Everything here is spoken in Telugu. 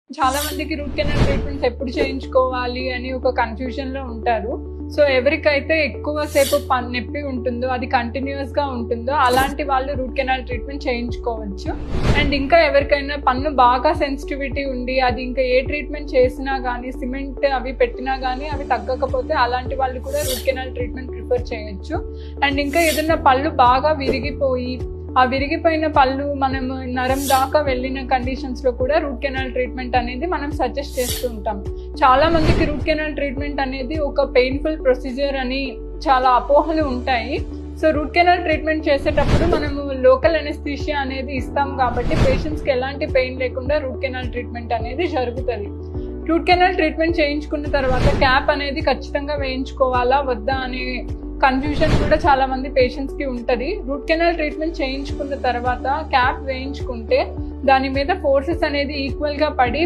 చాలా మందికి రూట్ కెనాల్ ట్రీట్మెంట్స్ ఎప్పుడు చేయించుకోవాలి అని ఒక కన్ఫ్యూజన్లో ఉంటారు. సో ఎవరికైతే ఎక్కువ సేపు నొప్పి ఉంటుందో, అది కంటిన్యూస్గా ఉంటుందో అలాంటి వాళ్ళు రూట్ కెనాల్ ట్రీట్మెంట్ చేయించుకోవచ్చు. అండ్ ఇంకా ఎవరికైనా పన్ను బాగా సెన్సిటివిటీ ఉండి అది ఇంకా ఏ ట్రీట్మెంట్ చేసినా కానీ, సిమెంట్ అవి పెట్టినా కానీ అవి తగ్గకపోతే అలాంటి వాళ్ళు కూడా రూట్ కెనాల్ ట్రీట్మెంట్ ప్రిఫర్ చేయొచ్చు. అండ్ ఇంకా ఏదైనా పళ్ళు బాగా విరిగిపోయి ఆ విరిగిపోయిన పళ్ళు మనము నరం దాకా వెళ్ళిన కండిషన్స్లో కూడా రూట్ కెనాల్ ట్రీట్మెంట్ అనేది మనం సజెస్ట్ చేస్తూ ఉంటాం. చాలా మందికి రూట్ కెనాల్ ట్రీట్మెంట్ అనేది ఒక పెయిన్ఫుల్ ప్రొసీజర్ అని చాలా అపోహలు ఉంటాయి. సో రూట్ కెనాల్ ట్రీట్మెంట్ చేసేటప్పుడు మనము లోకల్ అనెస్థీషియా అనేది ఇస్తాం కాబట్టి పేషెంట్స్కి ఎలాంటి పెయిన్ లేకుండా రూట్ కెనాల్ ట్రీట్మెంట్ అనేది జరుగుతుంది. రూట్ కెనాల్ ట్రీట్మెంట్ చేయించుకున్న తర్వాత క్యాప్ అనేది ఖచ్చితంగా వేయించుకోవాలా వద్దా అనే కన్ఫ్యూజన్ కూడా చాలా మంది పేషెంట్స్కి ఉంటుంది. రూట్ కెనాల్ ట్రీట్మెంట్ చేయించుకున్న తర్వాత క్యాప్ వేయించుకుంటే దాని మీద ఫోర్సెస్ అనేది ఈక్వల్గా పడి